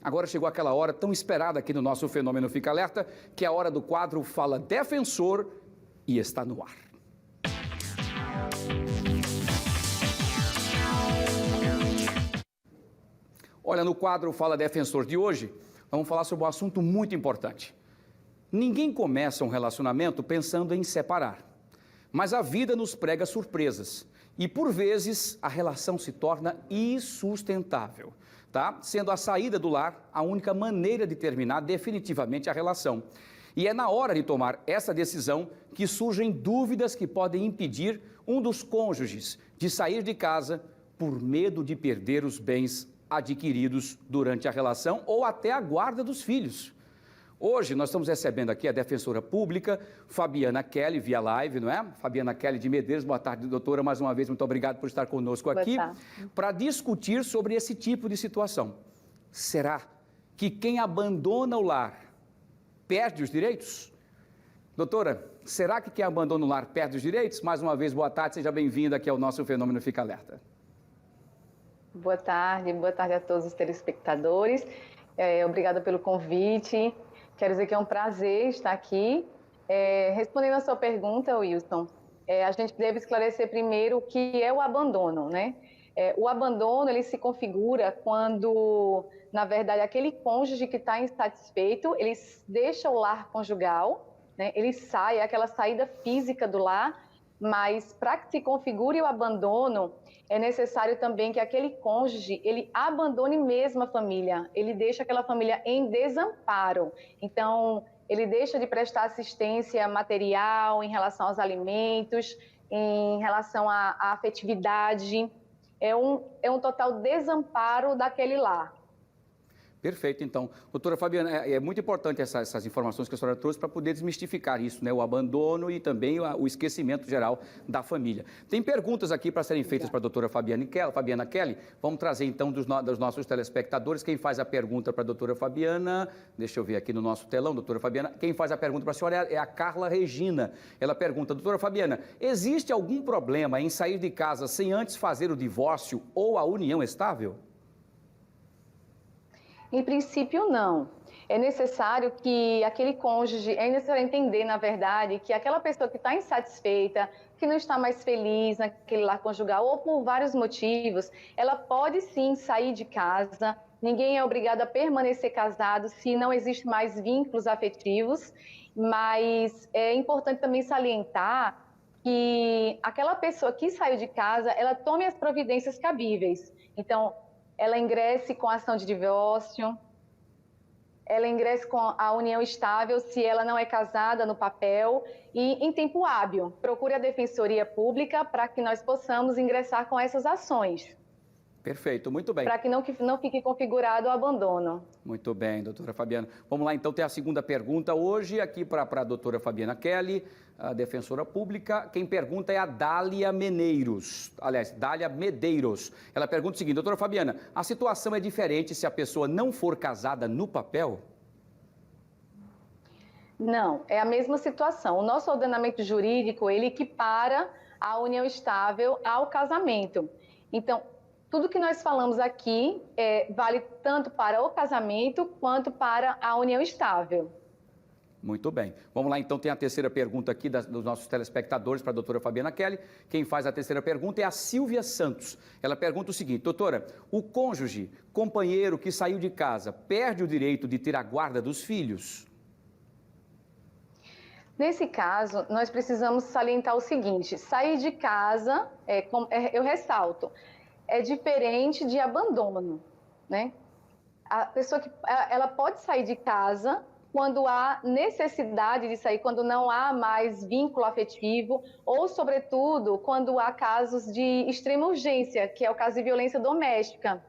Agora chegou aquela hora tão esperada aqui no nosso Fenômeno Fica Alerta, que é a hora do quadro Fala Defensor e está no ar. Olha, no quadro Fala Defensor de hoje, vamos falar sobre um assunto muito importante. Ninguém começa um relacionamento pensando em separar, mas a vida nos prega surpresas e, por vezes, a relação se torna insustentável, tá? Sendo a saída do lar a única maneira de terminar definitivamente a relação. E é na hora de tomar essa decisão que surgem dúvidas que podem impedir um dos cônjuges de sair de casa por medo de perder os bens adquiridos durante a relação ou até a guarda dos filhos. Hoje nós estamos recebendo aqui a defensora pública, Fabiana Kelly, via live, não é? Fabiana Kelly de Medeiros, boa tarde, doutora, mais uma vez, muito obrigado por estar conosco aqui, para discutir sobre esse tipo de situação. Será que quem abandona o lar perde os direitos? Doutora, será que quem abandona o lar perde os direitos? Mais uma vez, boa tarde, seja bem-vinda aqui ao nosso Fenômeno Fica Alerta. Boa tarde a todos os telespectadores. Obrigada pelo convite. Quero dizer que é um prazer estar aqui. Respondendo a sua pergunta, Wilson, a gente deve esclarecer primeiro o que é o abandono, né? O abandono, ele se configura quando, na verdade, aquele cônjuge que está insatisfeito, ele deixa o lar conjugal, né? Ele sai, é aquela saída física do lar, mas para que se configure o abandono, é necessário também que aquele cônjuge, ele abandone mesmo a família, ele deixa aquela família em desamparo. Então, ele deixa de prestar assistência material em relação aos alimentos, em relação à afetividade. É um total desamparo daquele lar. Perfeito, então. Doutora Fabiana, é muito importante essas informações que a senhora trouxe para poder desmistificar isso, né? O abandono e também o esquecimento geral da família. Tem perguntas aqui para serem feitas para a doutora Fabiana Kelly. Vamos trazer, então, dos nossos telespectadores. Quem faz a pergunta para a doutora Fabiana, deixa eu ver aqui no nosso telão, doutora Fabiana, quem faz a pergunta para a senhora é a Carla Regina. Ela pergunta, doutora Fabiana, existe algum problema em sair de casa sem antes fazer o divórcio ou a união estável? Em princípio, não. É necessário que aquele cônjuge, é necessário entender, na verdade, que aquela pessoa que está insatisfeita, que não está mais feliz naquele lar conjugal, ou por vários motivos, ela pode sim sair de casa. Ninguém é obrigado a permanecer casado se não existe mais vínculos afetivos, mas é importante também salientar que aquela pessoa que saiu de casa, ela tome as providências cabíveis. Então, ela ingresse com a ação de divórcio, ela ingresse com a união estável se ela não é casada no papel e em tempo hábil. Procure a Defensoria Pública para que nós possamos ingressar com essas ações. Perfeito, muito bem. Para que não fique configurado o abandono. Muito bem, doutora Fabiana. Vamos lá, então, ter a segunda pergunta hoje aqui para a doutora Fabiana Kelly, a defensora pública. Quem pergunta é a Dália Medeiros. Ela pergunta o seguinte, doutora Fabiana, a situação é diferente se a pessoa não for casada no papel? Não, é a mesma situação. O nosso ordenamento jurídico, ele equipara a união estável ao casamento. Então, tudo que nós falamos aqui vale tanto para o casamento quanto para a união estável. Muito bem. Vamos lá, então, tem a terceira pergunta aqui dos nossos telespectadores para a doutora Fabiana Kelly. Quem faz a terceira pergunta é a Silvia Santos. Ela pergunta o seguinte, doutora, o cônjuge, companheiro que saiu de casa, perde o direito de ter a guarda dos filhos? Nesse caso, nós precisamos salientar o seguinte, sair de casa, eu ressalto, é diferente de abandono, né? A pessoa ela pode sair de casa quando há necessidade de sair, quando não há mais vínculo afetivo, ou, sobretudo, quando há casos de extrema urgência, que é o caso de violência doméstica.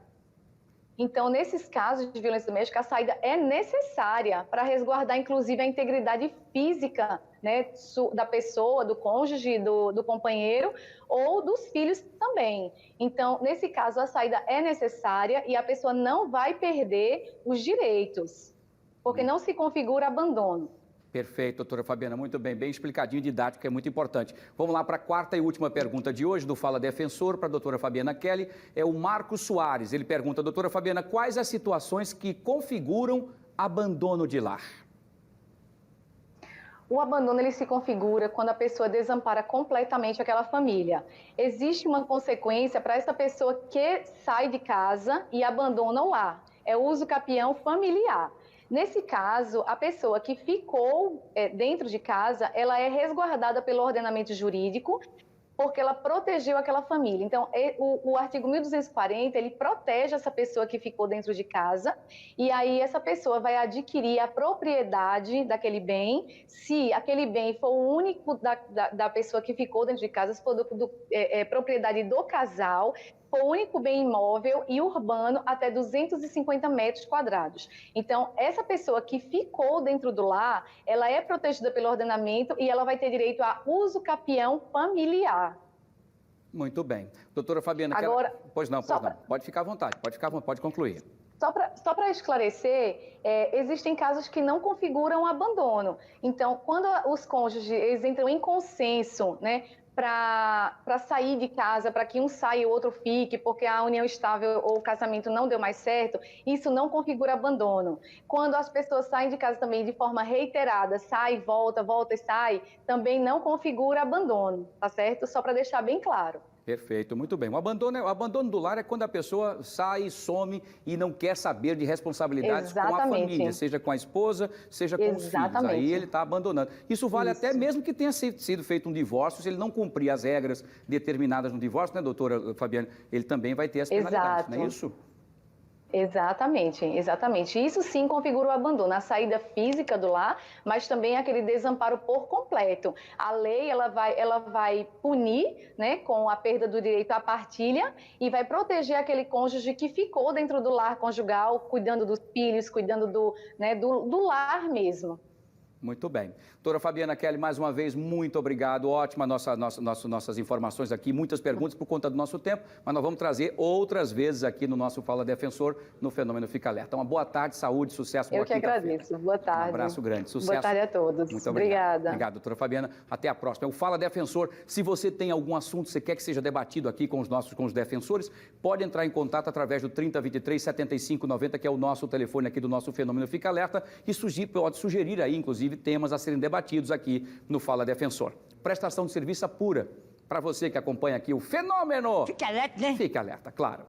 Então, nesses casos de violência doméstica, a saída é necessária para resguardar, inclusive, a integridade física, né, da pessoa, do cônjuge, do companheiro ou dos filhos também. Então, nesse caso, a saída é necessária e a pessoa não vai perder os direitos, porque não se configura abandono. Perfeito, doutora Fabiana, muito bem, bem explicadinho, didático, que é muito importante. Vamos lá para a quarta e última pergunta de hoje, do Fala Defensor, para a doutora Fabiana Kelly. É o Marcos Soares. Ele pergunta, doutora Fabiana, quais as situações que configuram abandono de lar? O abandono ele se configura quando a pessoa desampara completamente aquela família. Existe uma consequência para essa pessoa que sai de casa e abandona o lar. É o uso capião familiar. Nesse caso, a pessoa que ficou dentro de casa, ela é resguardada pelo ordenamento jurídico, porque ela protegeu aquela família. Então, o artigo 1240, ele protege essa pessoa que ficou dentro de casa, e aí essa pessoa vai adquirir a propriedade daquele bem, se aquele bem for o único da pessoa que ficou dentro de casa, se for propriedade do casal, for o único bem imóvel e urbano até 250 metros quadrados. Então, essa pessoa que ficou dentro do lar, ela é protegida pelo ordenamento e ela vai ter direito a uso capião familiar. Muito bem. Doutora Fabiana, agora, pois não, pode ficar à vontade, pode concluir. Só para esclarecer, existem casos que não configuram abandono. Então, quando os cônjuges eles entram em consenso, né, para sair de casa, para que um saia e o outro fique, porque a união estável ou o casamento não deu mais certo, isso não configura abandono. Quando as pessoas saem de casa também de forma reiterada, sai, volta, volta e sai, também não configura abandono, tá certo? Só para deixar bem claro. Perfeito, muito bem. O abandono do lar é quando a pessoa sai, some e não quer saber de responsabilidades com a família, seja com a esposa, seja com os filhos. Aí ele está abandonando. Isso vale até mesmo que tenha sido feito um divórcio, se ele não cumprir as regras determinadas no divórcio, né, doutora Fabiana? Ele também vai ter as penalidades, não é isso? Exatamente. Isso sim configura o abandono, a saída física do lar, mas também aquele desamparo por completo. A lei ela vai punir, né, com a perda do direito à partilha e vai proteger aquele cônjuge que ficou dentro do lar conjugal, cuidando dos filhos, cuidando do lar mesmo. Muito bem. Doutora Fabiana Kelly, mais uma vez, muito obrigado. Ótima nossas informações aqui, muitas perguntas por conta do nosso tempo, mas nós vamos trazer outras vezes aqui no nosso Fala Defensor, no Fenômeno Fica Alerta. Uma boa tarde, saúde, sucesso, boa quinta-feira. Eu que agradeço. Boa tarde. Um abraço grande, sucesso. Boa tarde a todos. Muito obrigada. Obrigado, doutora Fabiana. Até a próxima. É o Fala Defensor. Se você tem algum assunto que você quer que seja debatido aqui com os defensores, pode entrar em contato através do 3023 7590, que é o nosso telefone aqui do nosso Fenômeno Fica Alerta, e pode sugerir aí, inclusive, temas a serem debatidos aqui no Fala Defensor. Prestação de serviço pura para você que acompanha aqui o Fenômeno. Fica alerta, né? Fica alerta, claro.